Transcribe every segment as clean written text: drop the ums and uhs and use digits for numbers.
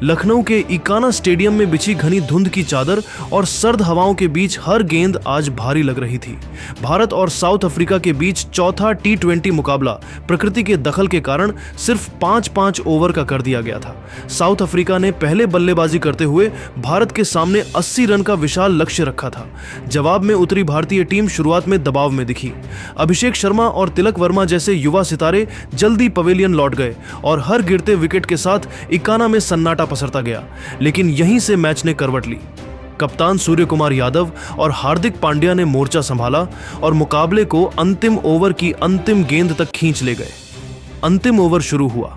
लखनऊ के इकाना स्टेडियम में बिछी घनी धुंध की चादर और सर्द हवाओं के बीच हर गेंद आज भारी लग रही थी। भारत और साउथ अफ्रीका के बीच चौथा T20 मुकाबला प्रकृति के दखल के कारण सिर्फ 5-5 ओवर का कर दिया गया था। साउथ अफ्रीका ने पहले बल्लेबाजी करते हुए भारत के सामने 80 रन का विशाल लक्ष्य रखा था। जवाब में उतरी भारतीय टीम शुरुआत में दबाव में दिखी। अभिषेक शर्मा और तिलक वर्मा जैसे युवा सितारे जल्दी पवेलियन लौट गए और हर गिरते विकेट के साथ इकाना में सन्नाटा पसरता गया। लेकिन यहीं से मैच ने करवट ली। कप्तान सूर्य कुमार यादव और हार्दिक पांड्या ने मोर्चा संभाला और मुकाबले को अंतिम ओवर की अंतिम गेंद तक खींच ले गए। अंतिम ओवर शुरू हुआ।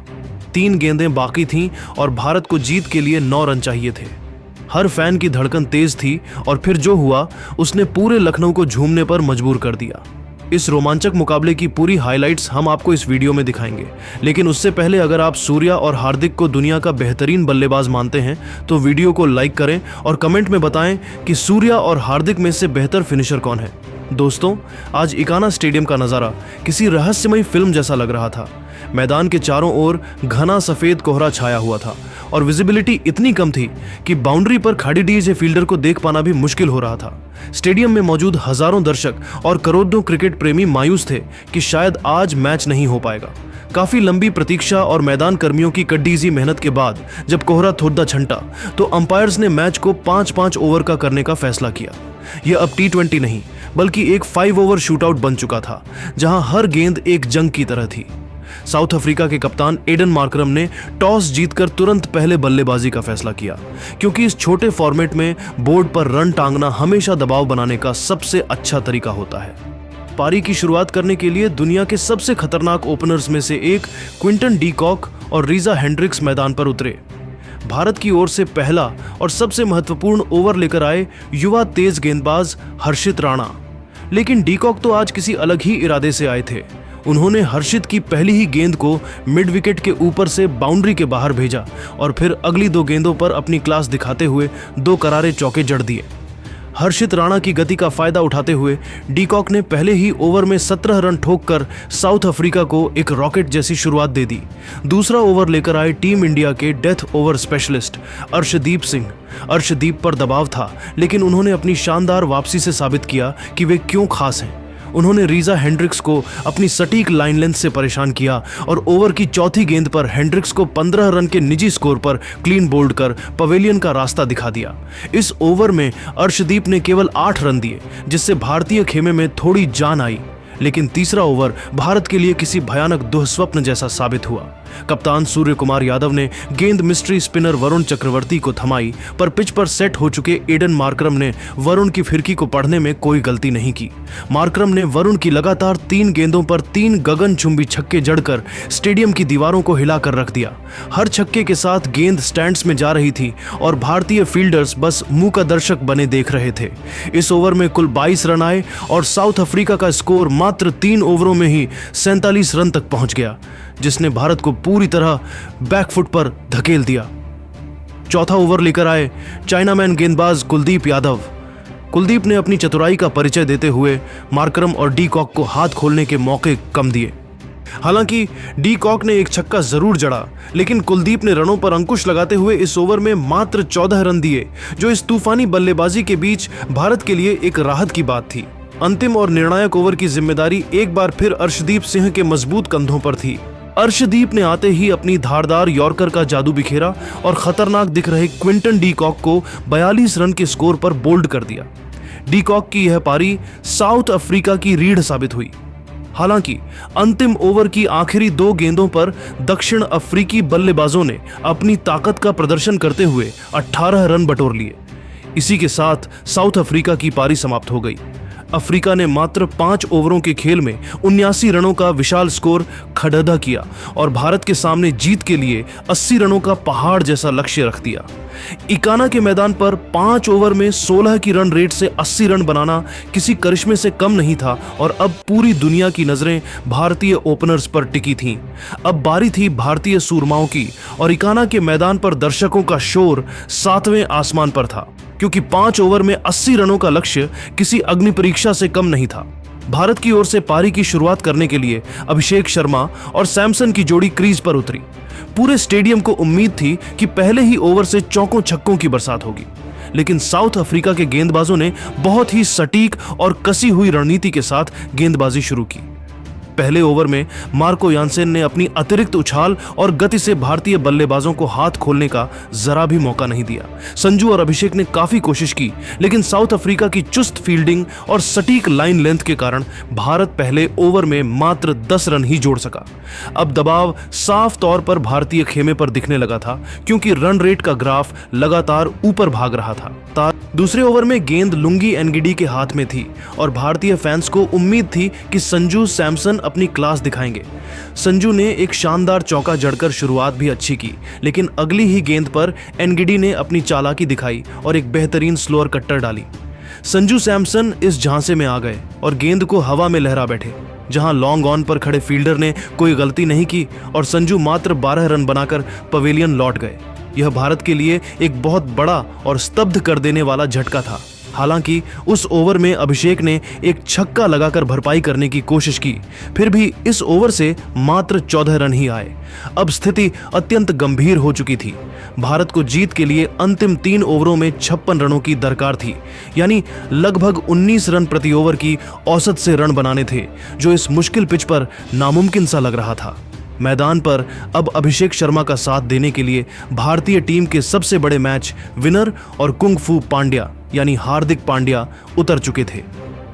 3 गेंदें बाकी थीं और भारत को जीत के लिए 9 रन चाहिए थे। हर फैन की धड़कन तेज थी और फिर जो हुआ उसने पूरे लखनऊ को झूमने पर मजबूर कर दिया। इस रोमांचक मुकाबले की पूरी हाइलाइट्स हम आपको इस वीडियो में दिखाएंगे, लेकिन उससे पहले अगर आप सूर्या और हार्दिक को दुनिया का बेहतरीन बल्लेबाज मानते हैं तो वीडियो को लाइक करें और कमेंट में बताएं कि सूर्या और हार्दिक में से बेहतर फिनिशर कौन है। दोस्तों, आज इकाना स्टेडियम का नज़ारा किसी रहस्यमयी फिल्म जैसा लग रहा था। मैदान के चारों ओर घना सफेद कोहरा छाया हुआ था और विजिबिलिटी इतनी कम थी कि बाउंड्री पर खड़ी डीजे फील्डर को देख पाना भी मुश्किल हो रहा था। स्टेडियम में मौजूद हजारों दर्शक और करोड़ों क्रिकेट प्रेमी मायूस थे कि शायद आज मैच नहीं हो पाएगा। काफी लंबी प्रतीक्षा और मैदान कर्मियों की कड्डीजी मेहनत के बाद जब कोहरा थोड़ा छंटा तो अंपायर्स ने मैच को 5-5 ओवर का करने का फैसला किया। यह अब T20 नहीं बल्कि एक 5 ओवर शूटआउट बन चुका था, जहां हर गेंद एक जंग की तरह थी। साउथ अफ्रीका के कप्तान एडन मार्करम ने टॉस जीतकर तुरंत पहले बल्लेबाजी का फैसला किया, क्योंकि इस छोटे फॉर्मेट में बोर्ड पर रन टांगना हमेशा दबाव बनाने का सबसे अच्छा तरीका होता है। पारी की शुरुआत करने के लिए दुनिया के सबसे खतरनाक ओपनर्स में से एक क्विंटन डी कॉक और रीजा हेंड्रिक्स मैदान पर उतरे। भारत की ओर से पहला और सबसे महत्वपूर्ण ओवर लेकर आए युवा तेज गेंदबाज हर्षित राणा। लेकिन डी कॉक तो आज किसी अलग ही इरादे से आए थे। उन्होंने हर्षित की पहली ही गेंद को मिड विकेट के ऊपर से बाउंड्री के बाहर भेजा और फिर अगली 2 गेंदों पर अपनी क्लास दिखाते हुए 2 करारे चौके जड़ दिए। हर्षित राणा की गति का फायदा उठाते हुए डी कॉक ने पहले ही ओवर में 17 रन ठोककर साउथ अफ्रीका को एक रॉकेट जैसी शुरुआत दे दी। दूसरा ओवर लेकर आए टीम इंडिया के death over specialist Arshdeep Singh. Arshdeep पर दबाव था, लेकिन उन्होंने अपनी शानदार वापसी से साबित किया कि वे क्यों खास हैं। उन्होंने रीजा हेंड्रिक्स को अपनी सटीक लाइन लेंथ से परेशान किया और ओवर की चौथी गेंद पर हेंड्रिक्स को 15 रन के निजी स्कोर पर क्लीन बोल्ड कर पवेलियन का रास्ता दिखा दिया। इस ओवर में अर्शदीप ने केवल 8 रन दिए, जिससे भारतीय खेमे में थोड़ी जान आई। लेकिन तीसरा ओवर भारत के लिए किसी भयानक दुःस्वप्न जैसा साबित हुआ। कप्तान सूर्य कुमार यादव ने गेंद मिस्ट्री स्पिनर वरुण चक्रवर्ती को थमाई, पर पिच पर सेट हो चुके एडन मार्करम ने वरुण की फिरकी को पढ़ने में कोई गलती नहीं की। मार्करम ने वरुण की लगातार 3 गेंदों पर 3 गगनचुंबी छक्के जड़कर स्टेडियम की दीवारों को हिलाकर रख दिया। हर छक्के के साथ गेंद स्टैंड्स में जा रही थी और भारतीय फील्डर्स बस मुंह का दर्शक बने देख रहे थे। इस ओवर में कुल 22 रन आए और साउथ अफ्रीका का स्कोर मात्र 3 ओवरों में ही 47 रन तक पहुंच गया, जिसने भारत को पूरी तरह बैकफुट पर धकेल दिया। चौथा ओवर लेकर आए चाइनामैन गेंदबाज कुलदीप यादव। कुलदीप ने अपनी चतुराई का परिचय देते हुए मार्करम और डी कॉक को हाथ खोलने के मौके कम दिए। हालांकि डी कॉक ने एक छक्का जरूर जड़ा, लेकिन कुलदीप ने रनों पर अंकुश लगाते हुए इस ओवर में मात्र 14 रन दिए, जो इस तूफानी बल्लेबाजी के बीच भारत के लिए एक राहत की बात थी। अंतिम और निर्णायक ओवर की जिम्मेदारी एक बार फिर अर्शदीप सिंह के मजबूत कंधों पर थी। अर्शदीप ने आते ही अपनी धारदार यॉर्कर का जादू बिखेरा और खतरनाक दिख रहे क्विंटन डी कॉक को 42 रन के स्कोर पर बोल्ड कर दिया। डी कॉक की यह पारी साउथ अफ्रीका की रीढ़ साबित हुई। हालांकि अंतिम ओवर की आखिरी 2 गेंदों पर दक्षिण अफ्रीकी बल्लेबाजों ने अपनी ताकत का प्रदर्शन करते हुए 18 रन बटोर लिए। इसी के साथ साउथ अफ्रीका की पारी समाप्त हो गई। अफ्रीका ने मात्र 5 ओवरों के खेल में 79 रनों का विशाल स्कोर खड़ेदा किया और भारत के सामने जीत के लिए 80 रनों का पहाड़ जैसा लक्ष्य रख दिया। इकाना के मैदान पर 5 ओवर में 16 की रन रेट से 80 रन बनाना किसी करिश्मे से कम नहीं था और अब पूरी दुनिया की नजरें भारतीय ओपनर्स पर टिकी थीं। अब बारी थी भारतीय सूरमाओं की और इकाना के मैदान पर दर्शकों का शोर 7वें आसमान पर था, क्योंकि 5 ओवर में 80 रनों का लक्ष्य किसी अग्नि परीक्षा से कम नहीं था। भारत की ओर से पारी की शुरुआत करने के लिए अभिषेक शर्मा और सैमसन की जोड़ी क्रीज पर उतरी। पूरे स्टेडियम को उम्मीद थी कि पहले ही ओवर से चौकों छक्कों की बरसात होगी, लेकिन साउथ अफ्रीका के गेंदबाजों ने बहुत ही सटीक और कसी हुई रणनीति के साथ गेंदबाजी शुरू की। पहले ओवर में मार्को यानसेन ने अपनी अतिरिक्त उछाल और गति से भारतीय बल्लेबाजों को हाथ खोलने का जरा भी मौका नहीं दिया। संजू और अभिषेक ने काफी कोशिश की, लेकिन साउथ अफ्रीका की चुस्त फील्डिंग और सटीक लाइन लेंथ के कारण भारत पहले ओवर में मात्र 10 रन ही जोड़ सका। अब दबाव साफ तौर पर भारतीय खेमे पर दिखने लगा था, क्योंकि रन रेट का ग्राफ लगातार ऊपर भाग रहा था। दूसरे ओवर में गेंद लुंगी एनगिडी के हाथ में थी और भारतीय फैंस को उम्मीद थी कि संजू सैमसन अपनी क्लास दिखाएंगे। संजू ने एक शानदार चौका जड़कर शुरुआत भी अच्छी की, लेकिन अगली ही गेंद पर एनगिडी ने अपनी चालाकी दिखाई और एक बेहतरीन स्लोअर कट्टर डाली। संजू सैमसन इस झांसे में आ गए और गेंद को हवा में लहरा बैठे। जहां लॉन्ग ऑन पर खड़े फील्डर ने कोई गलती नहीं की और संजू मात्र 12 रन बनाकर पवेलियन लौट गए। यह भारत के लिए एक बहुत बड़ा और स्तब्ध कर देने वाला झटका था। हालांकि उस ओवर में अभिषेक ने एक छक्का लगाकर भरपाई करने की कोशिश की, फिर भी इस ओवर से मात्र 14 रन ही आए। अब स्थिति अत्यंत गंभीर हो चुकी थी। भारत को जीत के लिए अंतिम 3 ओवरों में 56 रनों की दरकार थी, यानी लगभग 19 रन प्रति ओवर की औसत से रन बनाने थे, जो इस मुश्किल पिच पर नामुमकिन सा लग रहा था। मैदान पर अब अभिषेक शर्मा का साथ देने के लिए भारतीय टीम के सबसे बड़े मैच विनर और कुंग फू पांड्या यानी हार्दिक पांड्या उतर चुके थे।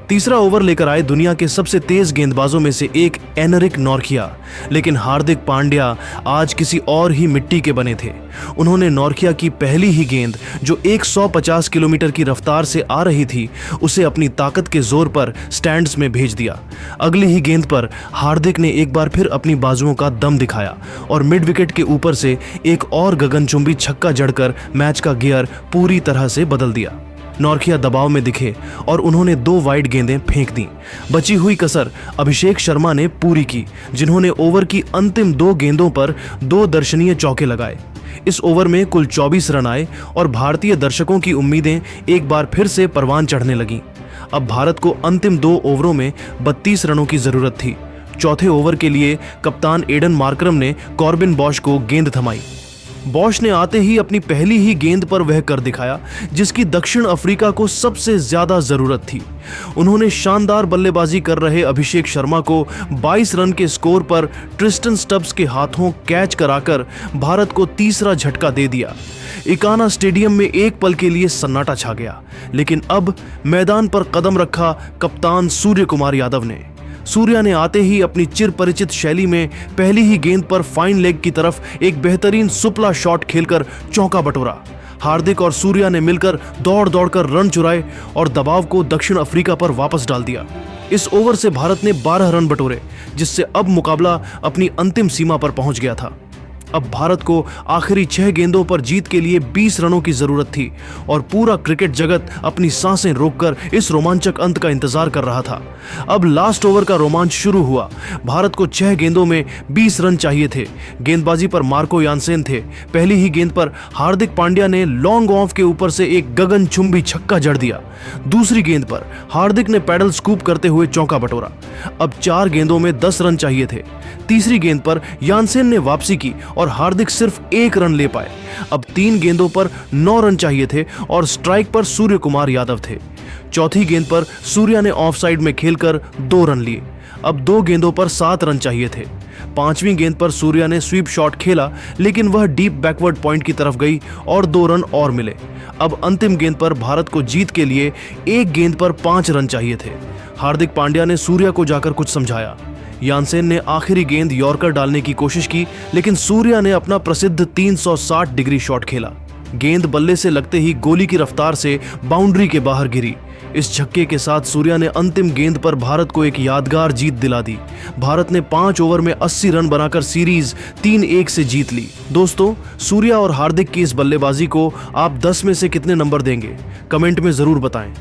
तीसरा ओवर लेकर आए दुनिया के सबसे तेज गेंदबाजों में से एक एनरिक नॉर्किया, लेकिन हार्दिक पांड्या आज किसी और ही मिट्टी के बने थे। उन्होंने नॉर्किया की पहली ही गेंद, जो 150 किलोमीटर की रफ्तार से आ रही थी, उसे अपनी ताकत के जोर पर स्टैंड्स में भेज दिया। अगली ही गेंद पर हार्दिक ने एक बार फिर अपनी बाजुओं का दम दिखाया और मिड विकेट के ऊपर से एक और गगनचुंबी छक्का जड़कर मैच का गियर पूरी तरह से बदल दिया। नॉर्किया दबाव में दिखे और उन्होंने 2 वाइड गेंदें फेंक दी। बची हुई कसर अभिषेक शर्मा ने पूरी की, जिन्होंने ओवर की अंतिम 2 गेंदों पर 2 दर्शनीय चौके लगाए। इस ओवर में कुल 24 रन आए और भारतीय दर्शकों की उम्मीदें एक बार फिर से परवान चढ़ने लगीं। अब भारत को अंतिम 2 ओवरों में 32 रनों की जरूरत थी। चौथे ओवर के लिए कप्तान एडन मार्करम ने कॉर्बिन बॉश को गेंद थमाई। बॉश ने आते ही अपनी पहली ही गेंद पर वह कर दिखाया जिसकी दक्षिण अफ्रीका को सबसे ज्यादा जरूरत थी। उन्होंने शानदार बल्लेबाजी कर रहे अभिषेक शर्मा को 22 रन के स्कोर पर ट्रिस्टन स्टब्स के हाथों कैच कराकर भारत को तीसरा झटका दे दिया। इकाना स्टेडियम में एक पल के लिए सन्नाटा छा गया, लेकिन अब मैदान पर कदम रखा कप्तान सूर्य कुमार यादव ने। सूर्या ने आते ही अपनी चिर परिचित शैली में पहली ही गेंद पर फाइन लेग की तरफ एक बेहतरीन सुपला शॉट खेलकर चौका बटोरा। हार्दिक और सूर्या ने मिलकर दौड़ दौड़कर रन चुराए और दबाव को दक्षिण अफ्रीका पर वापस डाल दिया। इस ओवर से भारत ने 12 रन बटोरे, जिससे अब मुकाबला अपनी अंतिम सीमा पर पहुंच गया था। अब भारत को आखिरी 6 गेंदों पर जीत के लिए 20 रनों की जरूरत थी और पूरा क्रिकेट जगत अपनी सांसें रोककर इस रोमांचक अंत का इंतजार कर रहा था। अब लास्ट ओवर का रोमांच शुरू हुआ। भारत को 6 गेंदों में 20 रन चाहिए थे। गेंदबाजी पर मार्को यानसेन थे। पहली ही गेंद पर हार्दिक पांड्या ने लॉन्ग ऑफ के ऊपर से एक गगनचुंबी छक्का जड़ दिया। दूसरी गेंद पर हार्दिक ने पैडल स्कूप करते हुए चौका बटोरा। अब 4 गेंदों में 10 रन चाहिए थे। तीसरी गेंद पर यानसेन ने वापसी की और हार्दिक सिर्फ 1 रन ले पाए। अब 3 गेंदों पर 9 रन चाहिए थे और स्ट्राइक पर सूर्य कुमार यादव थे। चौथी गेंद पर सूर्या ने ऑफसाइड में खेलकर 2 रन लिए। अब 2 गेंदों पर 7 रन चाहिए थे। 5वीं गेंद पर सूर्या ने स्वीप शॉट खेला, लेकिन वह डीप बैकवर्ड पॉइंट की तरफ गई और 2 रन और मिले। अब अंतिम गेंद पर भारत को जीत के लिए 1 गेंद पर 5 रन चाहिए थे। हार्दिक पांड्या ने सूर्या को जाकर कुछ समझाया। यानसेन ने आखिरी गेंद यॉर्कर डालने की कोशिश की, लेकिन सूर्या ने अपना प्रसिद्ध 360 डिग्री शॉट खेला। गेंद बल्ले से लगते ही गोली की रफ्तार से बाउंड्री के बाहर गिरी। इस छक्के के साथ सूर्या ने अंतिम गेंद पर भारत को एक यादगार जीत दिला दी। भारत ने 5 ओवर में 80 रन बनाकर सीरीज 3-1 से जीत ली। दोस्तों, सूर्या और हार्दिक की इस बल्लेबाजी को आप 10 में से कितने नंबर देंगे? कमेंट में जरूर बताएं।